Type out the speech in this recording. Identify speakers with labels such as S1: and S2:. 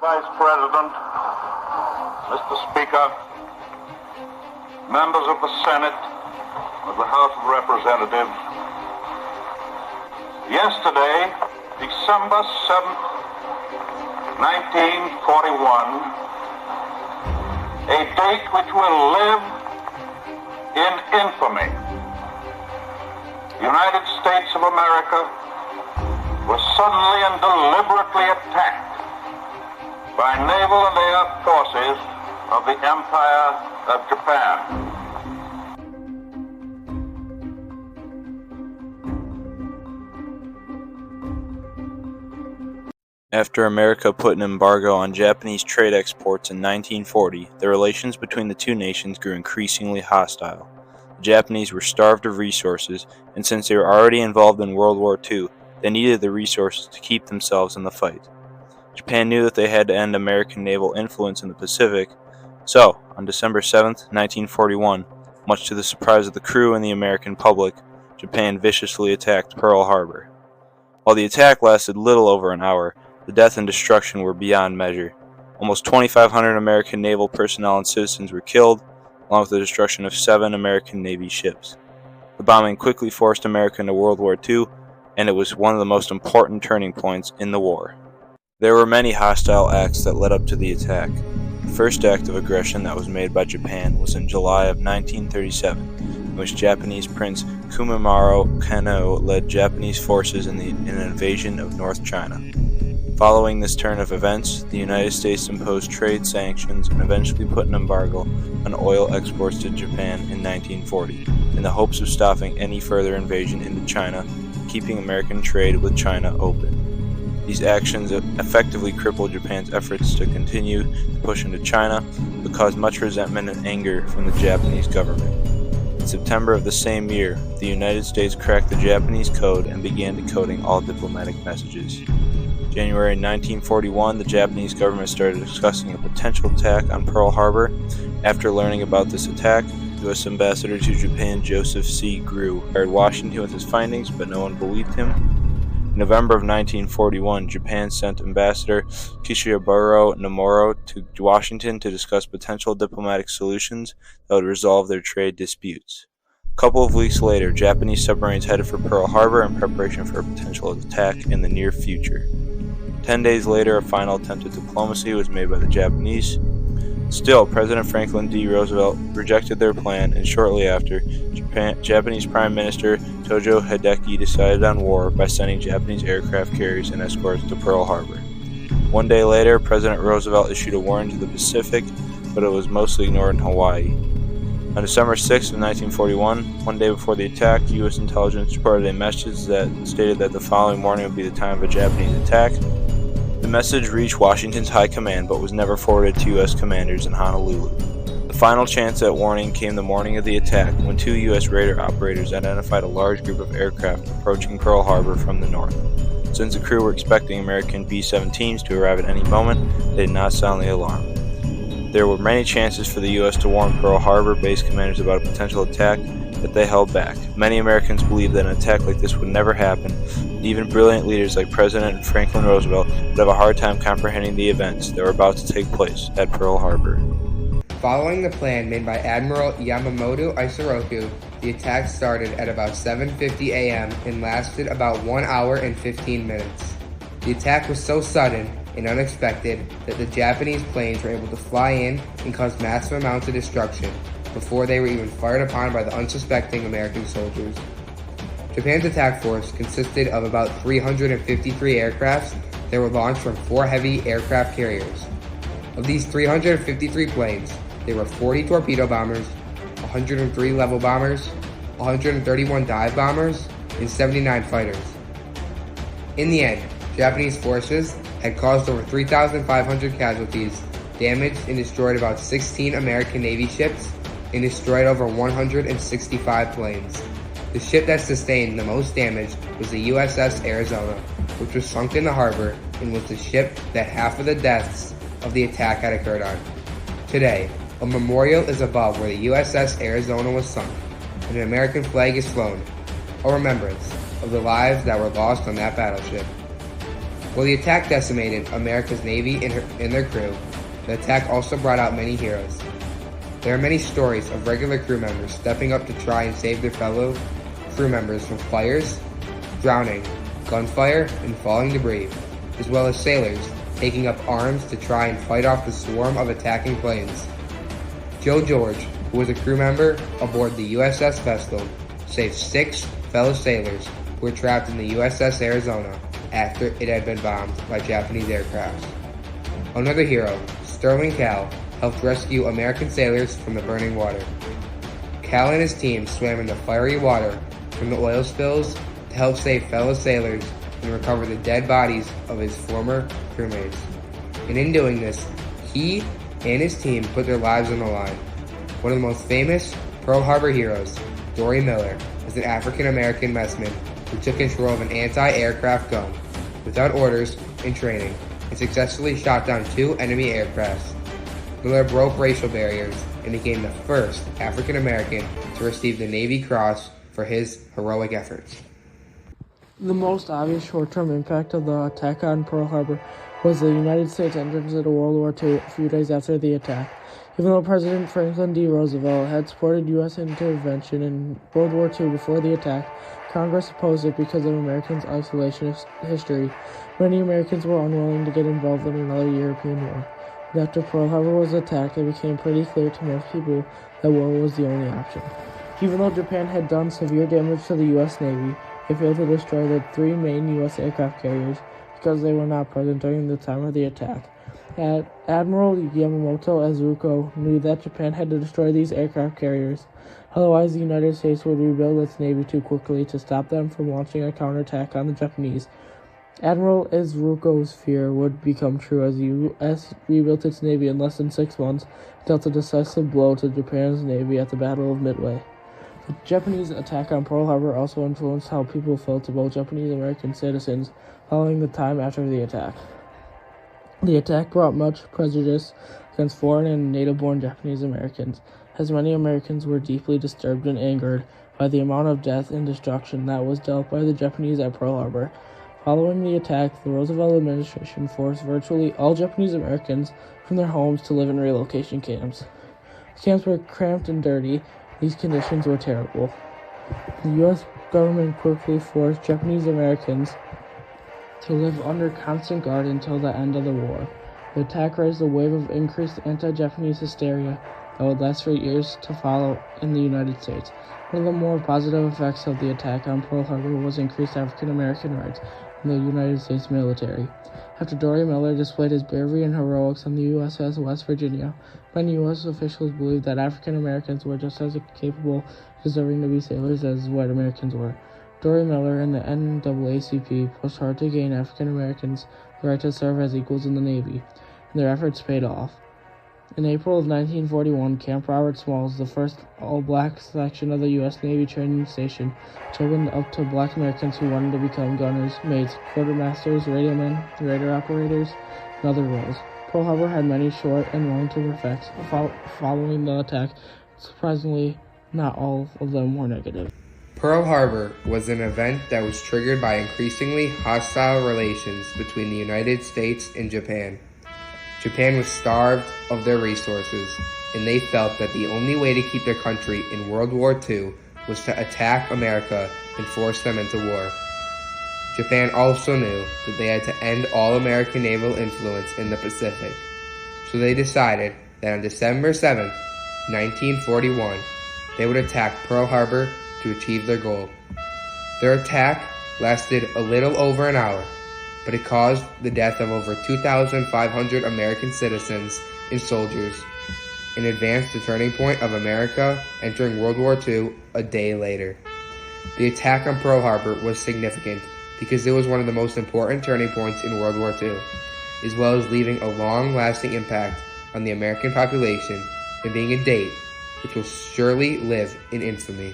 S1: Vice President, Mr. Speaker, members of the Senate, of the House of Representatives, yesterday, December 7th, 1941, a date which will live in infamy. The United States of America was suddenly and deliberately attacked by naval and air forces of the Empire of Japan.
S2: After America put an embargo on Japanese trade exports in 1940, the relations between the two nations grew increasingly hostile. The Japanese were starved of resources, and since they were already involved in World War II, they needed the resources to keep themselves in the fight. Japan knew that they had to end American naval influence in the Pacific, so, on December 7, 1941, much to the surprise of the crew and the American public, Japan viciously attacked Pearl Harbor. While the attack lasted little over an hour, the death and destruction were beyond measure. Almost 2,500 American naval personnel and citizens were killed, along with the destruction of 7 American Navy ships. The bombing quickly forced America into World War II, and it was one of the most important turning points in the war. There were many hostile acts that led up to the attack. The first act of aggression that was made by Japan was in July of 1937, in which Japanese Prince Kumimaro Kano led Japanese forces in an invasion of North China. Following this turn of events, the United States imposed trade sanctions and eventually put an embargo on oil exports to Japan in 1940, in the hopes of stopping any further invasion into China, keeping American trade with China open. These actions effectively crippled Japan's efforts to continue to push into China, but caused much resentment and anger from the Japanese government. In September of the same year, the United States cracked the Japanese code and began decoding all diplomatic messages. January 1941, the Japanese government started discussing a potential attack on Pearl Harbor. After learning about this attack, U.S. Ambassador to Japan Joseph C. Grew fired Washington with his findings, but no one believed him. In November of 1941, Japan sent Ambassador Kishiaburo Nomura to Washington to discuss potential diplomatic solutions that would resolve their trade disputes. A couple of weeks later, Japanese submarines headed for Pearl Harbor in preparation for a potential attack in the near future. 10 days later, a final attempt at diplomacy was made by the Japanese. Still, President Franklin D. Roosevelt rejected their plan, and shortly after, Japanese Prime Minister Tojo Hideki decided on war by sending Japanese aircraft carriers and escorts to Pearl Harbor. 1 day later, President Roosevelt issued a warning to the Pacific, but it was mostly ignored in Hawaii. On December 6, 1941, one day before the attack, U.S. intelligence reported a message that stated that the following morning would be the time of a Japanese attack. The message reached Washington's high command but was never forwarded to U.S. commanders in Honolulu. The final chance at warning came the morning of the attack when 2 U.S. radar operators identified a large group of aircraft approaching Pearl Harbor from the north. Since the crew were expecting American B-17s to arrive at any moment, they did not sound the alarm. There were many chances for the U.S. to warn Pearl Harbor base commanders about a potential attack, but they held back. Many Americans believed that an attack like this would never happen, and even brilliant leaders like President Franklin Roosevelt would have a hard time comprehending the events that were about to take place at Pearl Harbor.
S3: Following the plan made by Admiral Yamamoto Isoroku, the attack started at about 7:50 a.m. and lasted about 1 hour and 15 minutes. The attack was so sudden and unexpected that the Japanese planes were able to fly in and cause massive amounts of destruction before they were even fired upon by the unsuspecting American soldiers. Japan's attack force consisted of about 353 aircrafts that were launched from 4 heavy aircraft carriers. Of these 353 planes, there were 40 torpedo bombers, 103 level bombers, 131 dive bombers, and 79 fighters. In the end, Japanese forces had caused over 3,500 casualties, damaged and destroyed about 16 American Navy ships, and destroyed over 165 planes. The ship that sustained the most damage was the USS Arizona, which was sunk in the harbor and was the ship that half of the deaths of the attack had occurred on. Today, a memorial is above where the USS Arizona was sunk, and an American flag is flown, a remembrance of the lives that were lost on that battleship. While the attack decimated America's Navy and their crew, the attack also brought out many heroes. There are many stories of regular crew members stepping up to try and save their fellow crew members from fires, drowning, gunfire, and falling debris, as well as sailors taking up arms to try and fight off the swarm of attacking planes. Joe George, who was a crew member aboard the USS Vestal, saved 6 fellow sailors who were trapped in the USS Arizona after it had been bombed by Japanese aircraft. Another hero, Sterling Cal, helped rescue American sailors from the burning water. Cal and his team swam in the fiery water from the oil spills to help save fellow sailors and recover the dead bodies of his former crewmates. And in doing this, he and his team put their lives on the line. One of the most famous Pearl Harbor heroes, Dory Miller, was an African-American messman who took control of an anti-aircraft gun without orders and training and successfully shot down 2 enemy aircrafts. Miller broke racial barriers and became the first African-American to receive the Navy Cross for his heroic efforts.
S4: The most obvious short-term impact of the attack on Pearl Harbor was the United States entrance into World War II a few days after the attack. Even though President Franklin D. Roosevelt had supported U.S. intervention in World War II before the attack, Congress opposed it because of Americans' isolationist history. Many Americans were unwilling to get involved in another European war. But after Pearl Harbor was attacked, it became pretty clear to most people that war was the only option. Even though Japan had done severe damage to the U.S. Navy, it failed to destroy the 3 main U.S. aircraft carriers because they were not present during the time of the attack. Admiral Yamamoto Azuko knew that Japan had to destroy these aircraft carriers, otherwise the United States would rebuild its navy too quickly to stop them from launching a counterattack on the Japanese. Admiral Azuko's fear would become true as the U.S. rebuilt its navy in less than 6 months, dealt a decisive blow to Japan's navy at the Battle of Midway. The Japanese attack on Pearl Harbor also influenced how people felt about Japanese American citizens following the time after the attack. The attack brought much prejudice against foreign and native-born Japanese Americans, as many Americans were deeply disturbed and angered by the amount of death and destruction that was dealt by the Japanese at Pearl Harbor. Following the attack, the Roosevelt administration forced virtually all Japanese Americans from their homes to live in relocation camps. The camps were cramped and dirty. These conditions were terrible. The U.S. government quickly forced Japanese Americans to live under constant guard until the end of the war. The attack raised a wave of increased anti-Japanese hysteria that would last for years to follow in the United States. One of the more positive effects of the attack on Pearl Harbor was increased African American rights in the United States military. After Dory Miller displayed his bravery and heroics on the USS West Virginia, many U.S. officials believed that African Americans were just as capable, deserving to be sailors as white Americans were. Dory Miller and the NAACP pushed hard to gain African Americans the right to serve as equals in the Navy, and their efforts paid off. In April of 1941, Camp Robert Smalls, the first all-black section of the U.S. Navy training station, opened up to black Americans who wanted to become gunners, mates, quartermasters, radiomen, radar operators, and other roles. Pearl Harbor had many short and long-term effects following the attack. Surprisingly, not all of them were negative.
S3: Pearl Harbor was an event that was triggered by increasingly hostile relations between the United States and Japan. Japan was starved of their resources, and they felt that the only way to keep their country in World War II was to attack America and force them into war. Japan also knew that they had to end all American naval influence in the Pacific, so they decided that on December 7, 1941, they would attack Pearl Harbor to achieve their goal. Their attack lasted a little over an hour, but it caused the death of over 2,500 American citizens and soldiers and advanced the turning point of America entering World War II a day later. The attack on Pearl Harbor was significant because it was one of the most important turning points in World War II, as well as leaving a long-lasting impact on the American population and being a date which will surely live in infamy.